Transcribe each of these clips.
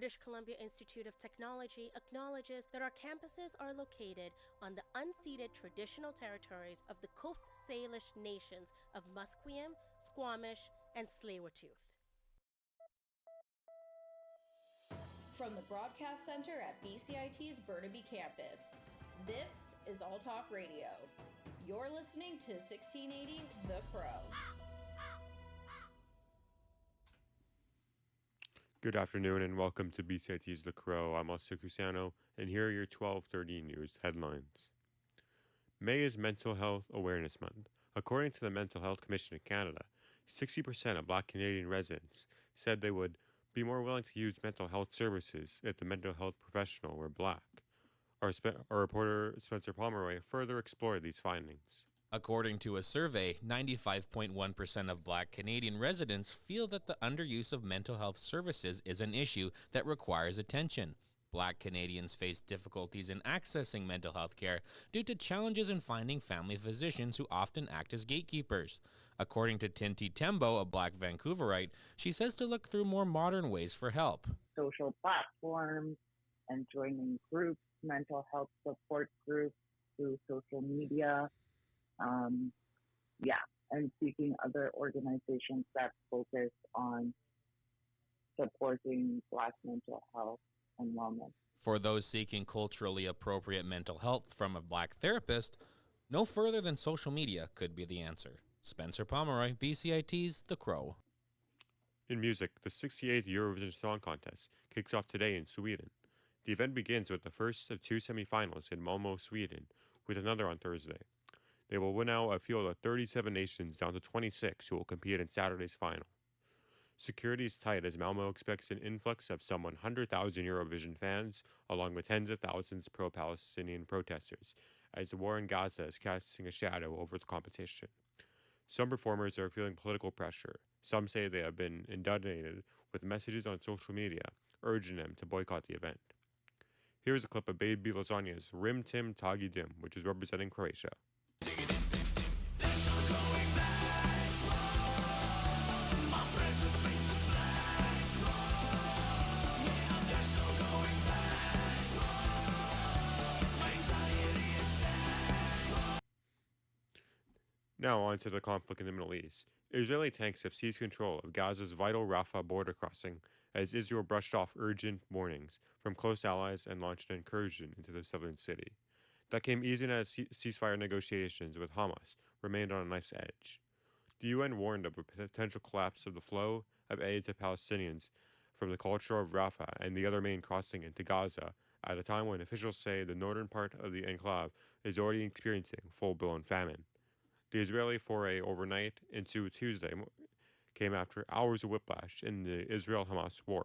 British Columbia Institute of Technology acknowledges that our campuses are located on the unceded traditional territories of the Coast Salish nations of Musqueam, Squamish, and Tsleil-Waututh. From the Broadcast Center at BCIT's Burnaby Campus, this is All Talk Radio. You're listening to 1680 The Crow. Good afternoon and welcome to BCIT's The Crow. I'm Oscar Cusano, and here are your 12:30 news headlines. May is Mental Health Awareness Month. According to the Mental Health Commission in Canada, 60% of Black Canadian residents said they would be more willing to use mental health services if the mental health professional were Black. Our reporter Spencer Pomeroy further explored these findings. According to a survey, 95.1% of Black Canadian residents feel that the underuse of mental health services is an issue that requires attention. Black Canadians face difficulties in accessing mental health care due to challenges in finding family physicians who often act as gatekeepers. According to Tinty Tembo, a Black Vancouverite, she says to look through more modern ways for help. Social platforms and joining groups, mental health support groups through social media, and seeking other organizations that focus on supporting Black mental health and wellness. For those seeking culturally appropriate mental health from a Black therapist, no further than social media could be the answer. Spencer Pomeroy, BCIT's The Crow. In music, the 68th Eurovision Song Contest kicks off today in Sweden. The event begins with the first of two semifinals in Malmö, Sweden, with another on Thursday. They will win out a field of 37 nations down to 26 who will compete in Saturday's final. Security is tight as Malmö expects an influx of some 100,000 Eurovision fans, along with tens of thousands pro-Palestinian protesters, as the war in Gaza is casting a shadow over the competition. Some performers are feeling political pressure. Some say they have been inundated with messages on social media urging them to boycott the event. Here's a clip of Baby Lasagna's Rim Tim Tagi Dim, which is representing Croatia. Now on to the conflict in the Middle East. Israeli tanks have seized control of Gaza's vital Rafah border crossing as Israel brushed off urgent warnings from close allies and launched an incursion into the southern city. That came even as ceasefire negotiations with Hamas remained on a knife's edge. The UN warned of a potential collapse of the flow of aid to Palestinians from the corridor of Rafah and the other main crossing into Gaza at a time when officials say the northern part of the enclave is already experiencing full-blown famine. The Israeli foray overnight into Tuesday came after hours of whiplash in the Israel-Hamas war.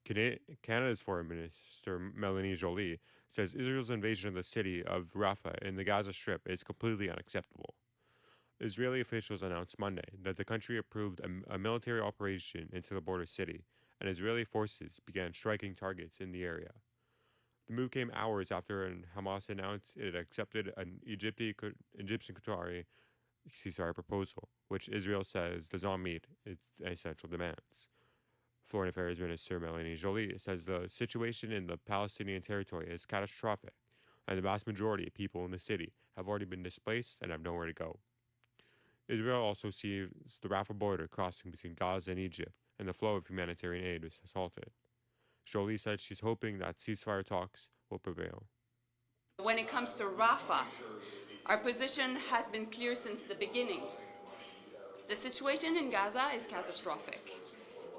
Canada's Foreign Minister Melanie Joly says Israel's invasion of the city of Rafah in the Gaza Strip is completely unacceptable. Israeli officials announced Monday that the country approved a military operation into the border city, and Israeli forces began striking targets in the area. The move came hours after Hamas announced it had accepted an Egyptian-Qatari ceasefire proposal, which Israel says does not meet its essential demands. Foreign Affairs Minister Melanie Joly says the situation in the Palestinian territory is catastrophic, and the vast majority of people in the city have already been displaced and have nowhere to go. Israel also sees the Rafah border crossing between Gaza and Egypt, and the flow of humanitarian aid is halted. Joly said she's hoping that ceasefire talks will prevail. When it comes to Rafah, our position has been clear since the beginning. The situation in Gaza is catastrophic,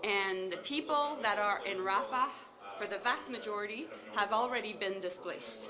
and the people that are in Rafah, for the vast majority, have already been displaced.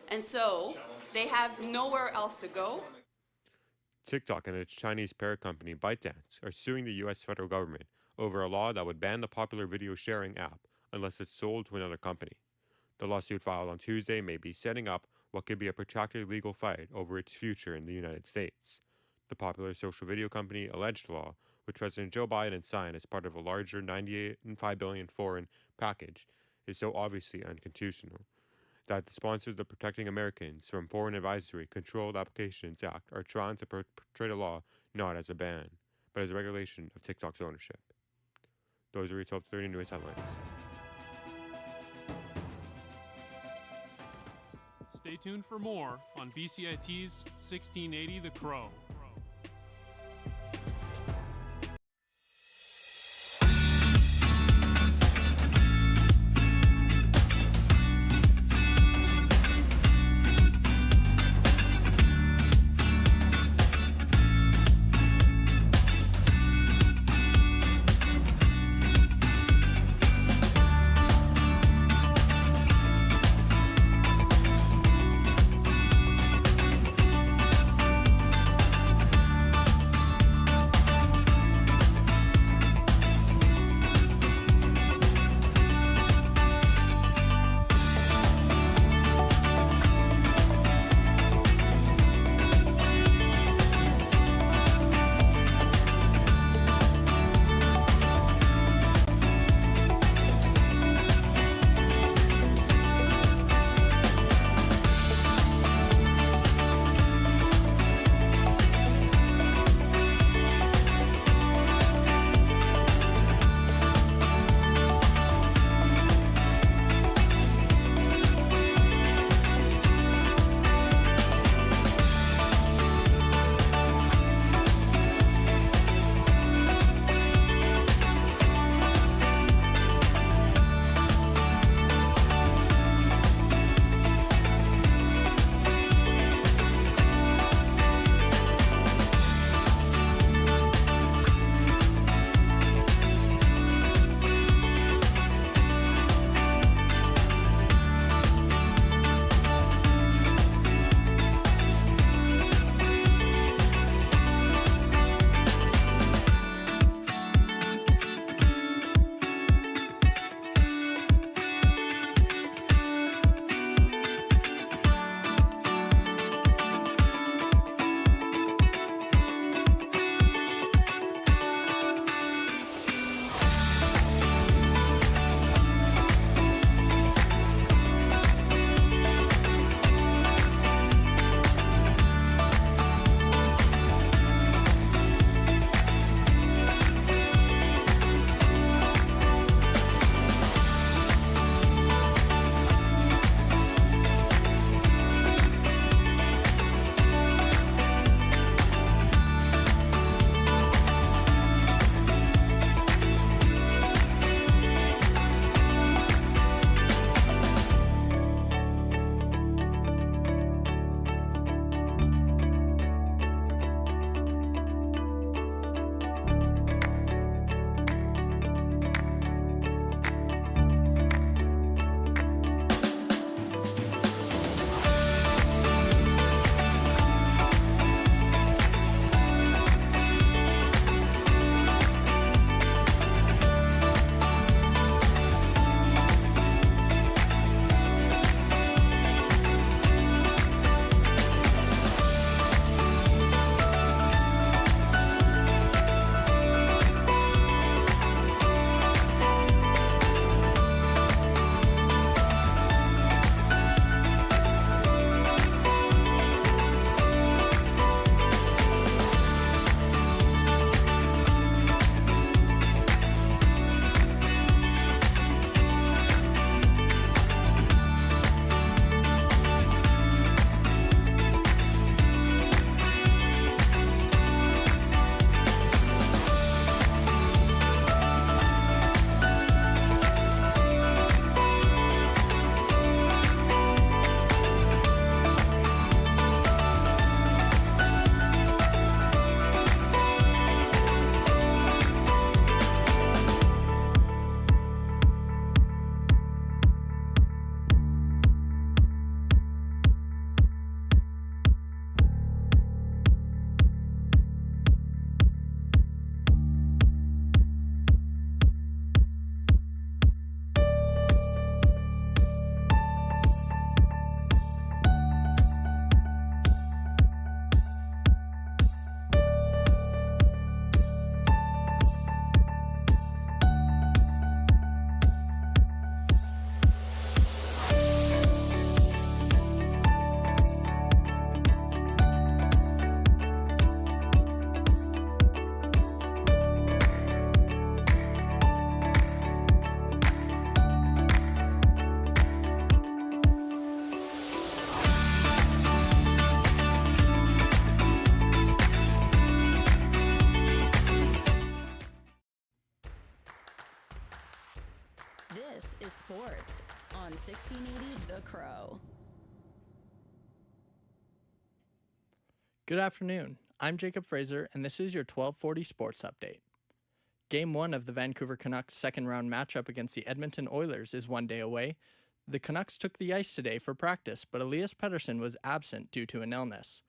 And so they have nowhere else to go. TikTok and its Chinese parent company ByteDance are suing the U.S. federal government over a law that would ban the popular video sharing app unless it's sold to another company. The lawsuit filed on Tuesday may be setting up what could be a protracted legal fight over its future in the United States. The popular social video company alleged law, which President Joe Biden signed as part of a larger $98.5 billion foreign package, is so obviously unconstitutional that the sponsors of Protecting Americans from Foreign Advisory Controlled Applications Act are trying to portray the law not as a ban, but as a regulation of TikTok's ownership. Those are your top 30 news headlines. Stay tuned for more on BCIT's 1680 The Crow. on 1680 The Crow. Good afternoon. I'm Jacob Fraser, and this is your 1240 Sports Update. Game 1 of the Vancouver Canucks' second-round matchup against the Edmonton Oilers is 1 day away. The Canucks took the ice today for practice, but Elias Pettersson was absent due to an illness.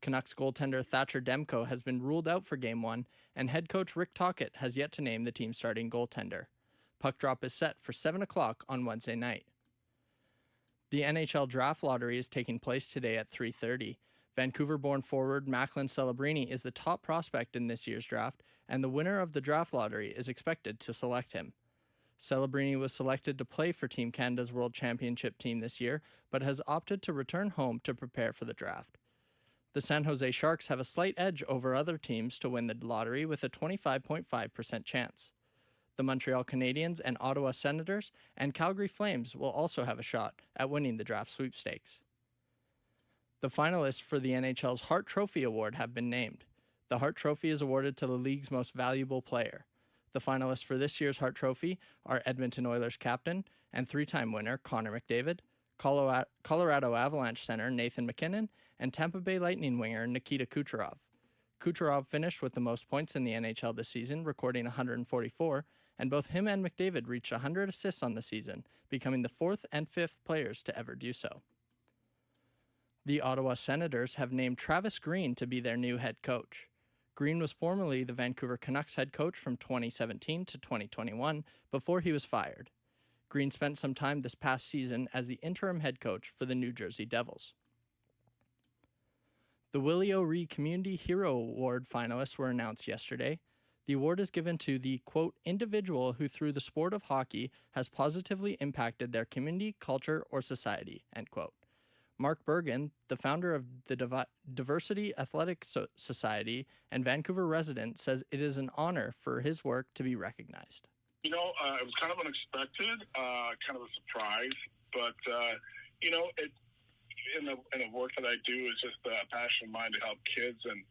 Canucks goaltender Thatcher Demko has been ruled out for Game 1, and head coach Rick Tocchet has yet to name the team's starting goaltender. Puck drop is set for 7 o'clock on Wednesday night. The NHL Draft Lottery is taking place today at 3:30. Vancouver-born forward Macklin Celebrini is the top prospect in this year's draft, and the winner of the draft lottery is expected to select him. Celebrini was selected to play for Team Canada's World Championship team this year, but has opted to return home to prepare for the draft. The San Jose Sharks have a slight edge over other teams to win the lottery with a 25.5% chance. The Montreal Canadiens and Ottawa Senators and Calgary Flames will also have a shot at winning the draft sweepstakes. The finalists for the NHL's Hart Trophy Award have been named. The Hart Trophy is awarded to the league's most valuable player. The finalists for this year's Hart Trophy are Edmonton Oilers captain and three-time winner Connor McDavid, Colorado Avalanche center Nathan MacKinnon, and Tampa Bay Lightning winger Nikita Kucherov. Kucherov finished with the most points in the NHL this season, recording 144, and both him and McDavid reached 100 assists on the season, becoming the fourth and fifth players to ever do so. The Ottawa Senators have named Travis Green to be their new head coach. Green was formerly the Vancouver Canucks head coach from 2017 to 2021 before he was fired. Green spent some time this past season as the interim head coach for the New Jersey Devils. The Willie O'Ree Community Hero Award finalists were announced yesterday. The award is given to the, quote, individual who through the sport of hockey has positively impacted their community, culture, or society, end quote. Mark Bergen, the founder of the Diversity Athletic Society and Vancouver resident, says it is an honor for his work to be recognized. It was kind of unexpected, kind of a surprise, but, in the work that I do is just a passion of mine to help kids, and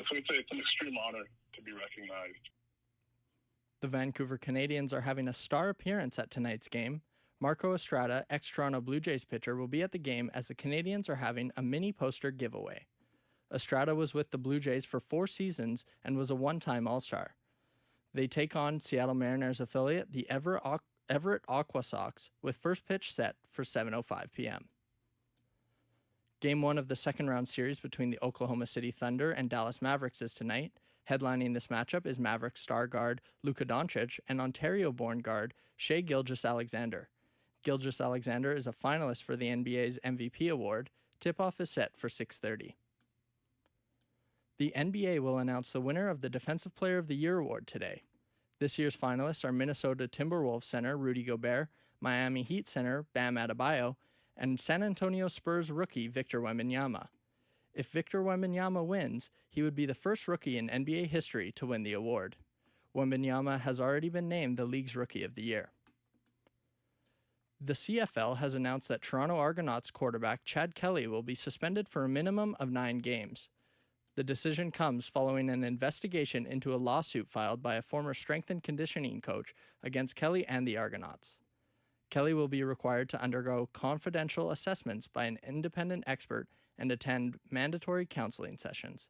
so it's an extreme honor to be recognized. The Vancouver Canadians are having a star appearance at tonight's game. Marco Estrada, ex-Toronto Blue Jays pitcher, will be at the game as the Canadians are having a mini poster giveaway. Estrada was with the Blue Jays for 4 seasons and was a one-time All-Star. They take on Seattle Mariners affiliate, the Everett Aqua Sox, with first pitch set for 7:05 p.m. Game 1 of the second-round series between the Oklahoma City Thunder and Dallas Mavericks is tonight. Headlining this matchup is Mavericks star guard Luka Doncic and Ontario-born guard Shai Gilgeous-Alexander. Gilgeous-Alexander is a finalist for the NBA's MVP award. Tip-off is set for 6:30. The NBA will announce the winner of the Defensive Player of the Year award today. This year's finalists are Minnesota Timberwolves center Rudy Gobert, Miami Heat center Bam Adebayo, and San Antonio Spurs rookie Victor Wembanyama. If Victor Wembanyama wins, he would be the first rookie in NBA history to win the award. Wembanyama has already been named the league's Rookie of the Year. The CFL has announced that Toronto Argonauts quarterback Chad Kelly will be suspended for a minimum of 9 games. The decision comes following an investigation into a lawsuit filed by a former strength and conditioning coach against Kelly and the Argonauts. Kelly will be required to undergo confidential assessments by an independent expert and attend mandatory counseling sessions.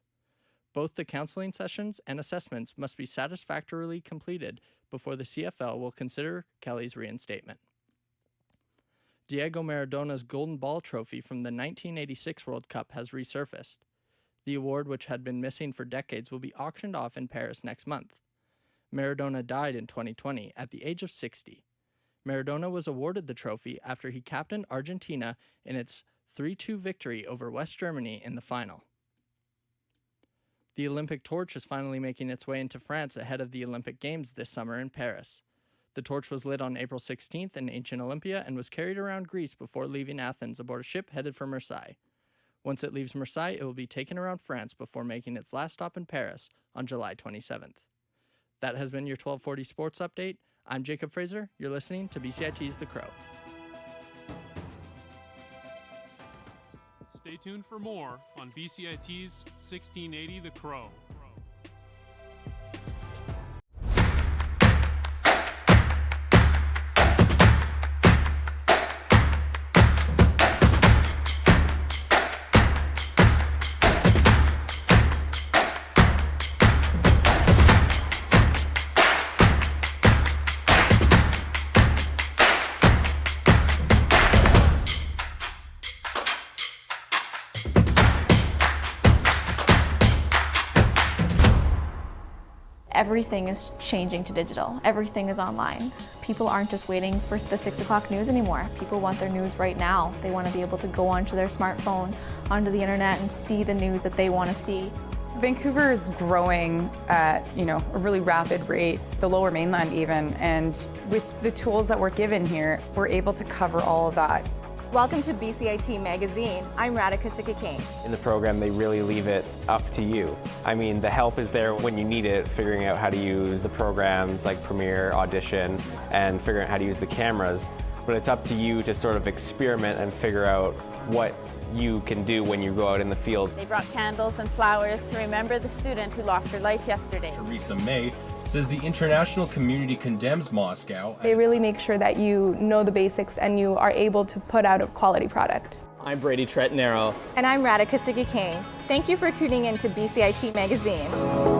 Both the counseling sessions and assessments must be satisfactorily completed before the CFL will consider Kelly's reinstatement. Diego Maradona's Golden Ball trophy from the 1986 World Cup has resurfaced. The award, which had been missing for decades, will be auctioned off in Paris next month. Maradona died in 2020 at the age of 60. Maradona was awarded the trophy after he captained Argentina in its 3-2 victory over West Germany in the final. The Olympic torch is finally making its way into France ahead of the Olympic Games this summer in Paris. The torch was lit on April 16th in ancient Olympia and was carried around Greece before leaving Athens aboard a ship headed for Marseille. Once it leaves Marseille, it will be taken around France before making its last stop in Paris on July 27th. That has been your 1240 Sports Update. I'm Jacob Fraser. You're listening to BCIT's The Crow. Stay tuned for more on BCIT's 1680 The Crow. everything is changing to digital. Everything is online. People aren't just waiting for the 6 o'clock news anymore. People want their news right now. They want to be able to go onto their smartphone, onto the internet, and see the news that they want to see. Vancouver is growing at, a really rapid rate, the Lower Mainland even, and with the tools that we're given here, we're able to cover all of that. Welcome to BCIT Magazine. I'm Radhika Sikakane. In the program, they really leave it up to you. I mean, the help is there when you need it, figuring out how to use the programs like Premiere, Audition, and figuring out how to use the cameras. But it's up to you to sort of experiment and figure out what you can do when you go out in the field. They brought candles and flowers to remember the student who lost her life yesterday. Teresa May says the international community condemns Moscow. They really make sure that you know the basics and you are able to put out a quality product. I'm Brady Tretanero. And I'm Radhika Sikakane. Thank you for tuning in to BCIT Magazine.